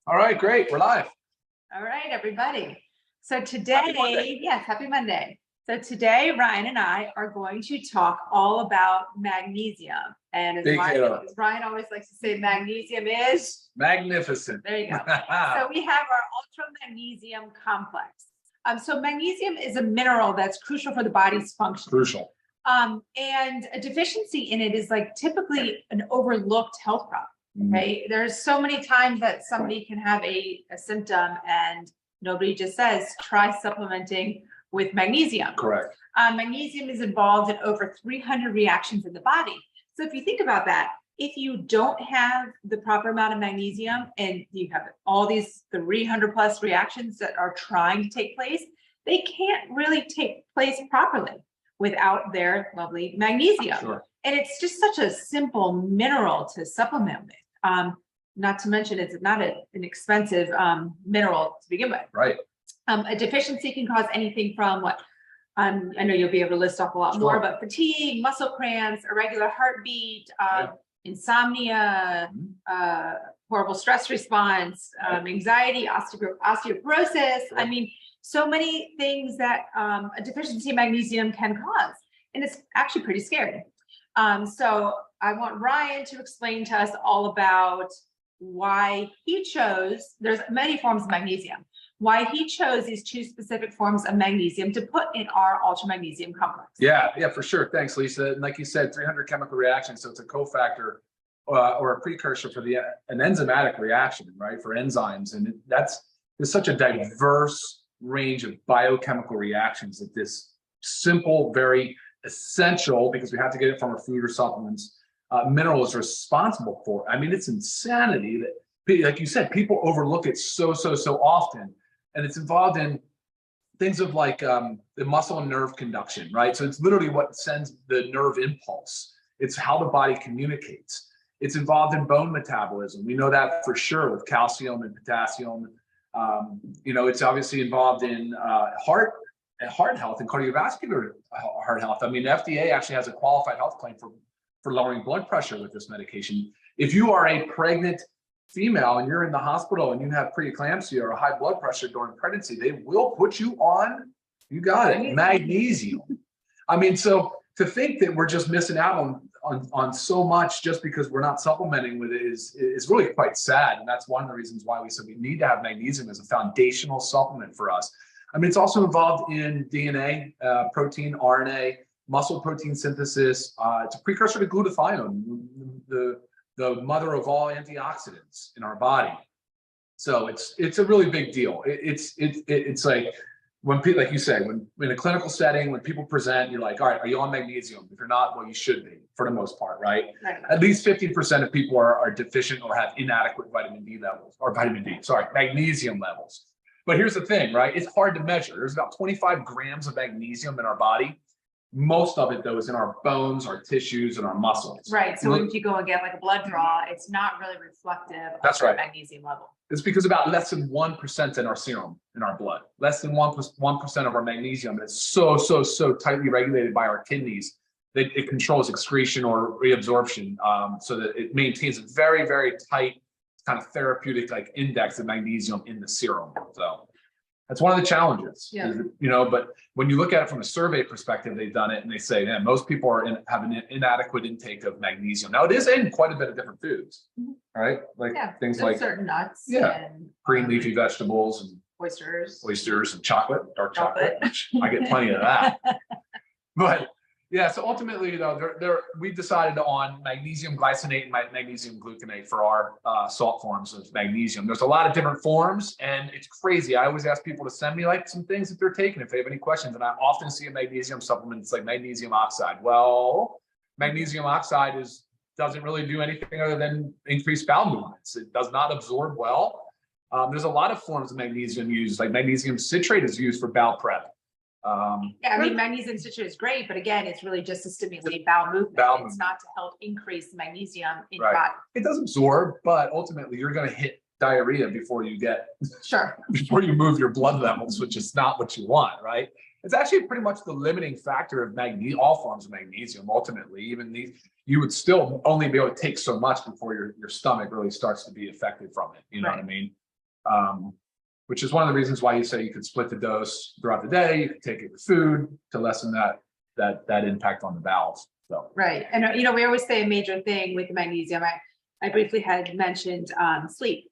All right, great. We're live. All right, everybody. So today, yes, happy Monday. So today, Ryan and I are going to talk all about magnesium. And as Ryan always likes to say, magnesium is magnificent. There you go. So we have our ultra magnesium complex. So magnesium is a mineral that's crucial for the body's function. Crucial. And a deficiency in it is like typically an overlooked health problem. Okay, there's so many times that somebody can have a symptom and nobody just says, try supplementing with magnesium. Correct. Magnesium is involved in over 300 reactions in the body. So if you think about that, if you don't have the proper amount of magnesium and you have all these 300 plus reactions that are trying to take place, they can't really take place properly without their lovely magnesium. Sure. And it's just such a simple mineral to supplement with. Not to mention it's not an expensive mineral to begin with. Right. A deficiency can cause anything from what I know you'll be able to list off a lot more, but fatigue, muscle cramps, irregular heartbeat, insomnia, horrible stress response, anxiety, osteoporosis. I mean, so many things that a deficiency in magnesium can cause. And it's actually pretty scary. So I want Ryan to explain to us all about why he chose, there's many forms of magnesium, why he chose these two specific forms of magnesium to put in our ultra magnesium complex. Yeah, for sure. Thanks, Lisa. And like you said, 300 chemical reactions. So it's a cofactor or a precursor for an enzymatic reaction, right? For enzymes. And there's such a diverse range of biochemical reactions that this simple, very essential, because we have to get it from our food or supplements, mineral is responsible for. I mean, it's insanity that, like you said, people overlook it so often. And it's involved in things of like the muscle and nerve conduction, right? So it's literally what sends the nerve impulse. It's how the body communicates. It's involved in bone metabolism. We know that for sure with calcium and potassium. It's obviously involved in heart health and cardiovascular heart health. I mean, the FDA actually has a qualified health claim for lowering blood pressure with this medication. If you are a pregnant female and you're in the hospital and you have preeclampsia or high blood pressure during pregnancy, they will put you on, you got it, magnesium. I mean, so to think that we're just missing out on so much just because we're not supplementing with it is really quite sad. And that's one of the reasons why we said we need to have magnesium as a foundational supplement for us. I mean, it's also involved in DNA, protein, RNA, muscle protein synthesis. It's a precursor to glutathione, the mother of all antioxidants in our body. So it's a really big deal. It's like when people, like you say, when in a clinical setting, when people present, you're like, all right, are you on magnesium? If you're not, well, you should be for the most part, right? At least 50% of people are deficient or have inadequate magnesium levels. But here's the thing, right? It's hard to measure. There's about 25 grams of magnesium in our body. Most of it, though, is in our bones, our tissues, and our muscles. Right. So if you go and get like a blood draw, it's not really reflective of the magnesium level. It's because about less than 1% in our serum, in our blood. Less than 1% of our magnesium. And it's so tightly regulated by our kidneys that it controls excretion or reabsorption, so that it maintains a very, very tight kind of therapeutic like index of magnesium in the serum. So that's one of the challenges, but when you look at it from a survey perspective, they've done it and they say, man, most people have an inadequate intake of magnesium. Now it is in quite a bit of different foods, right? Like things like certain nuts, and green leafy vegetables and oysters and chocolate, dark chocolate. I get plenty of that. But yeah, so ultimately, we decided on magnesium glycinate and magnesium gluconate for our salt forms of magnesium. There's a lot of different forms, and it's crazy. I always ask people to send me like some things that they're taking if they have any questions, and I often see a magnesium supplement. It's like magnesium oxide. Well, magnesium oxide doesn't really do anything other than increase bowel movements. It does not absorb well. There's a lot of forms of magnesium used, like magnesium citrate is used for bowel prep. Magnesium citrate is great, but again, it's really just to stimulate bowel movement. It's not to help increase magnesium in your body. It does absorb, but ultimately you're going to hit diarrhea before you before you move your blood levels, which is not what you want, right? It's actually pretty much the limiting factor of all forms of magnesium. Ultimately, even you would still only be able to take so much before your stomach really starts to be affected from it. You know what I mean? which is one of the reasons why you say you could split the dose throughout the day. You could take it with food to lessen that impact on the bowels. So right, and we always say a major thing with the magnesium. I briefly had mentioned sleep,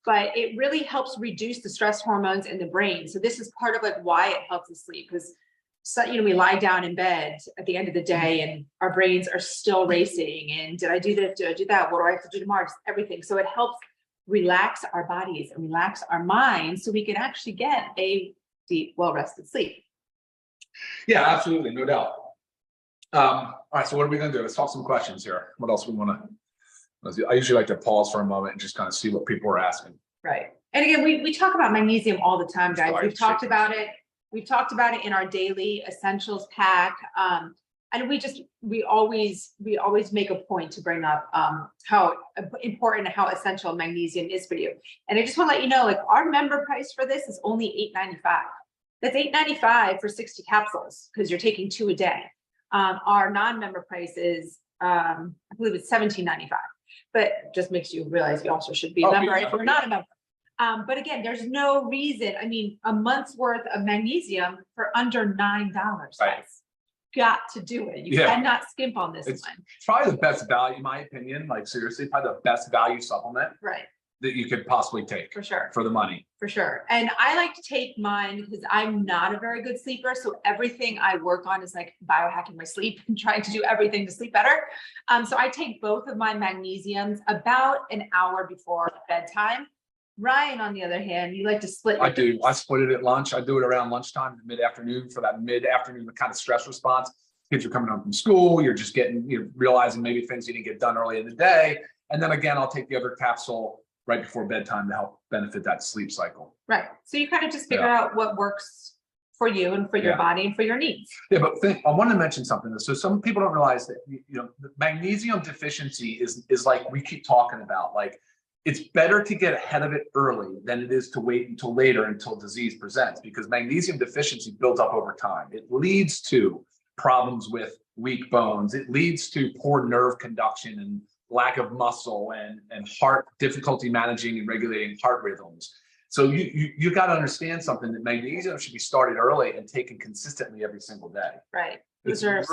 but it really helps reduce the stress hormones in the brain. So this is part of like why it helps us sleep, because we lie down in bed at the end of the day and our brains are still racing. And did I do this? Did I do that? What do I have to do tomorrow? Just everything. So it helps relax our bodies and relax our minds so we can actually get a deep, well-rested sleep. Yeah, absolutely. No doubt. All right. So what are we going to do? Let's talk some questions here. What else we want to, I usually like to pause for a moment and just kind of see what people are asking. Right. And again, we talk about magnesium all the time, guys. We've talked about it. We've talked about it in our daily essentials pack. And we always make a point to bring up how important and how essential magnesium is for you. And I just want to let you know, like, our member price for this is only $8.95. That's $8.95 for 60 capsules because you're taking 2 a day. Our non-member price is, I believe it's $17.95, but just makes you realize you also should be a member if you're not a member. But again, there's no reason. I mean, a month's worth of magnesium for under $9. Right. Got to do it. You cannot skimp on this one. It's probably the best value, in my opinion. Like, seriously, probably the best value supplement that you could possibly take for sure for the money. For sure. And I like to take mine because I'm not a very good sleeper. So everything I work on is like biohacking my sleep and trying to do everything to sleep better. So I take both of my magnesiums about an hour before bedtime. Ryan, on the other hand, you like to split. I do. I split it at lunch. I do it around lunchtime, mid-afternoon, for that mid-afternoon kind of stress response. Kids are coming home from school. You're just realizing maybe things you didn't get done early in the day. And then again, I'll take the other capsule right before bedtime to help benefit that sleep cycle. Right. So you kind of just figure out what works for you and for your body and for your needs. Yeah, but I want to mention something. So some people don't realize that, the magnesium deficiency is like we keep talking about, like, it's better to get ahead of it early than it is to wait until later, until disease presents, because magnesium deficiency builds up over time. It leads to problems with weak bones. It leads to poor nerve conduction and lack of muscle and heart difficulty managing and regulating heart rhythms. So you got to understand something, that magnesium should be started early and taken consistently every single day. Right. Those are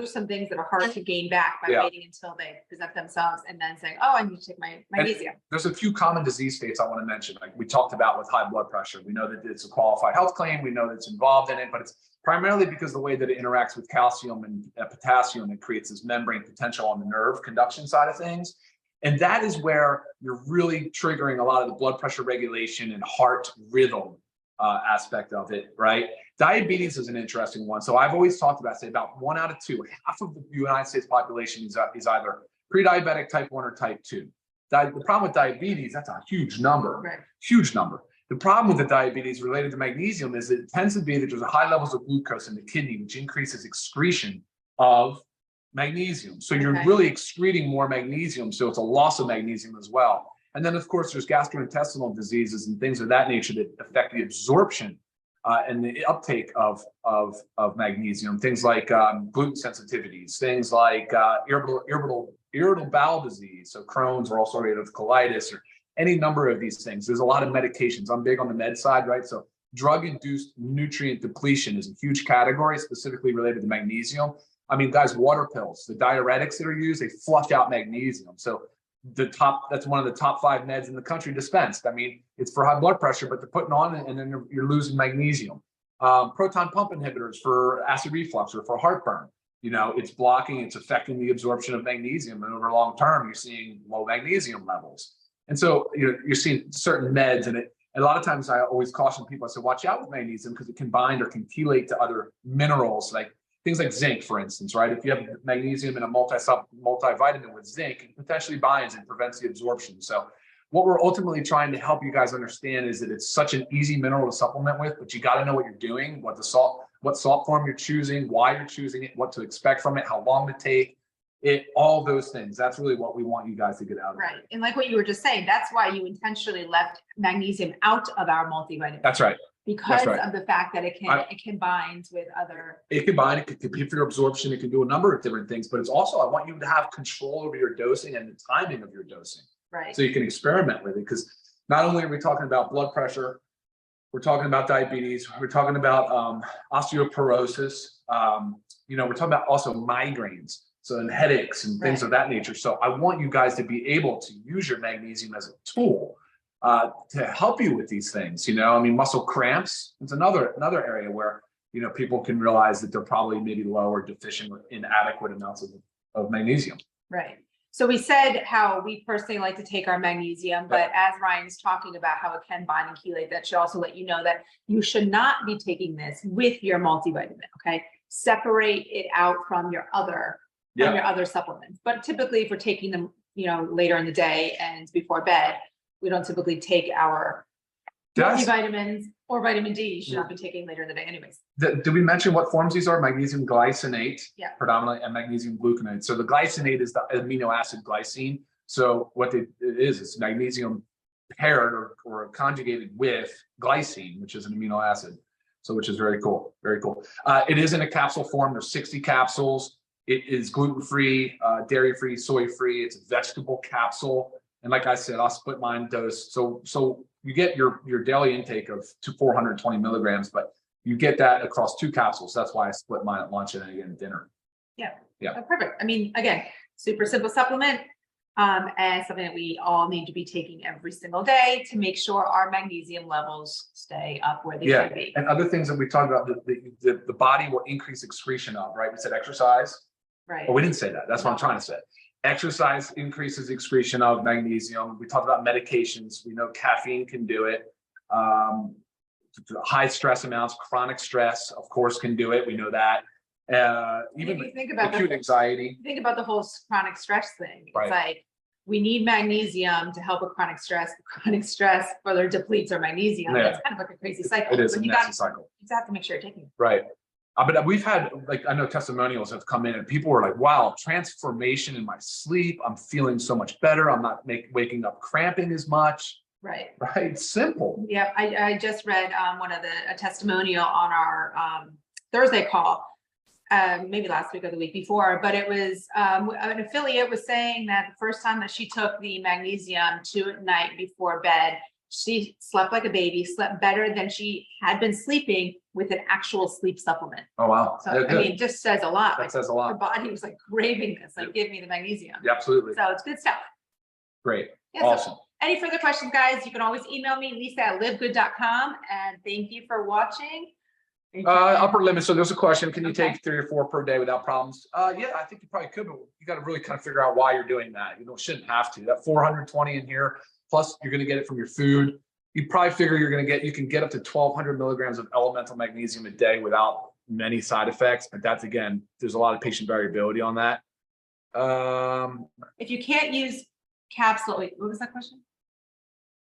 some things that are hard to gain back by waiting until they present themselves and then saying, oh, I need to take my magnesium. And there's a few common disease states I want to mention. Like we talked about with high blood pressure. We know that it's a qualified health claim. We know that it's involved in it, but it's primarily because the way that it interacts with calcium and potassium, it creates this membrane potential on the nerve conduction side of things. And that is where you're really triggering a lot of the blood pressure regulation and heart rhythm aspect of it, right? Diabetes is an interesting one. So I've always talked about, say, about 1 out of 2, half of the United States population is either pre-diabetic type 1 or type 2. The problem with diabetes, that's a huge number, huge number. The problem with the diabetes related to magnesium is it tends to be that there's a high levels of glucose in the kidney, which increases excretion of magnesium. So you're really excreting more magnesium. So it's a loss of magnesium as well. And then, of course, there's gastrointestinal diseases and things of that nature that affect the absorption and the uptake of magnesium. Things like gluten sensitivities, things like irritable bowel disease, so Crohn's or ulcerative colitis, or any number of these things. There's a lot of medications. I'm big on the med side, right? So drug-induced nutrient depletion is a huge category, specifically related to magnesium. I mean, guys, water pills, the diuretics that are used, they flush out magnesium. So that's one of the top 5 meds in the country dispensed. I mean, it's for high blood pressure, but they're putting on it and then you're losing magnesium. Proton pump inhibitors for acid reflux or for heartburn. It's affecting the absorption of magnesium, and over long term, you're seeing low magnesium levels. And so you're seeing certain meds, and a lot of times I always caution people. I say, watch out with magnesium because it can bind or can chelate to other minerals, like things like zinc, for instance, right? If you have magnesium in a multivitamin with zinc, it potentially binds and prevents the absorption. So what we're ultimately trying to help you guys understand is that it's such an easy mineral to supplement with, but you got to know what you're doing, what salt form you're choosing, why you're choosing it, what to expect from it, how long to take it, all those things. That's really what we want you guys to get out of it. Right. And like what you were just saying, that's why you intentionally left magnesium out of our multivitamin. That's right. Because of the fact that it can bind with other. It can bind, it can compete for your absorption, it can do a number of different things, but it's also, I want you to have control over your dosing and the timing of your dosing. Right. So you can experiment with it, because not only are we talking about blood pressure, we're talking about diabetes, we're talking about osteoporosis, we're talking about also migraines, so and headaches and things of that nature. So I want you guys to be able to use your magnesium as a tool to help you with these things. Muscle cramps, it's another area where people can realize that they're probably maybe low or deficient with inadequate amounts of magnesium. Right. So we said how we personally like to take our magnesium, but as Ryan's talking about how it can bind and chelate, that should also let you know that you should not be taking this with your multivitamin. Okay. Separate it out from your other supplements. But typically if we're taking them, later in the day and before bed, we don't typically take our multivitamins or vitamin D. You should not be taking later in the day anyways. Did we mention what forms these are? Magnesium glycinate, predominantly, and magnesium gluconate. So the glycinate is the amino acid glycine. So what it is, it's magnesium paired or conjugated with glycine, which is an amino acid. So which is very cool, very cool. It is in a capsule form. There's 60 capsules. It is gluten-free, dairy-free, soy-free. It's a vegetable capsule. And like I said, I'll split mine dose. So you get your daily intake of 420 milligrams, but you get that across 2 capsules. That's why I split mine at lunch and again at dinner. Yeah. Oh, perfect. Again, super simple supplement, and something that we all need to be taking every single day to make sure our magnesium levels stay up where they should be. And other things that we talked about, the body will increase excretion of, right? We said exercise. Right. But we didn't say that. That's what I'm trying to say. Exercise increases excretion of magnesium. We talked about medications. We know caffeine can do it. High stress amounts, chronic stress, of course, can do it. We know that. Even if you think about acute anxiety. Think about the whole chronic stress thing. It's like we need magnesium to help with chronic stress. Chronic stress further depletes our magnesium. It's kind of like a crazy cycle. It is a nasty cycle. You have to make sure you're taking it. Right. But we've had, I know testimonials have come in and people were like, wow, transformation in my sleep. I'm feeling so much better. I'm not waking up cramping as much. Right. It's simple. Yeah. I just read a testimonial on our Thursday call, maybe last week or the week before, but it was an affiliate was saying that the first time that she took the magnesium at night before bed, she slept like a baby, slept better than she had been sleeping with an actual sleep supplement. Oh, wow. So, it just says a lot. That says a lot. Her body was like craving this, give me the magnesium. Yeah, absolutely. So it's good stuff. Great. Yeah, awesome. So any further questions, guys, you can always email me, Lisa@livegood.com. And thank you for watching. Upper limit. So there's a question. Can you take 3 or 4 per day without problems? Yeah, I think you probably could, but you got to really kind of figure out why you're doing that. You shouldn't have to. That 420 in here, plus you're going to get it from your food. You probably figure you can get up to 1,200 milligrams of elemental magnesium a day without many side effects. But that's, again, there's a lot of patient variability on that. If you can't use capsule, wait, what was that question?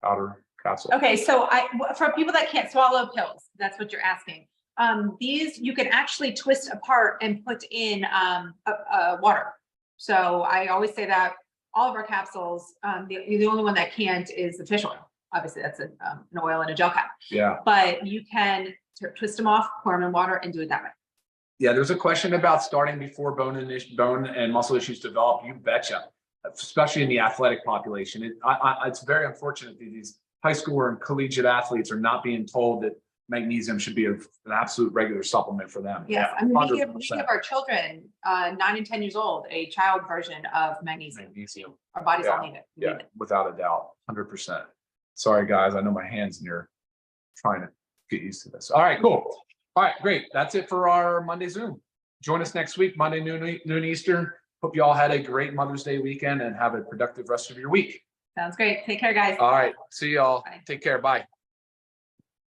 Powder capsule. Okay, so for people that can't swallow pills, that's what you're asking. These you can actually twist apart and put in water. So I always say that all of our capsules, the only one that can't is the fish oil. Obviously, that's an oil in a gel cap. Yeah. But you can twist them off, pour them in water, and do it that way. Yeah, there's a question about starting before bone and muscle issues develop. You betcha, especially in the athletic population. It's very unfortunate that these high school and collegiate athletes are not being told that magnesium should be an absolute regular supplement for them. Yes, I mean, we give our children 9 and 10 years old a child version of magnesium. Our bodies all need it. Yeah, without a doubt, 100%. Sorry, guys. I know my hands and you're trying to get used to this. All right, cool. All right, great. That's it for our Monday Zoom. Join us next week, Monday, noon Eastern. Hope you all had a great Mother's Day weekend and have a productive rest of your week. Sounds great. Take care, guys. All right. See y'all. Take care. Bye.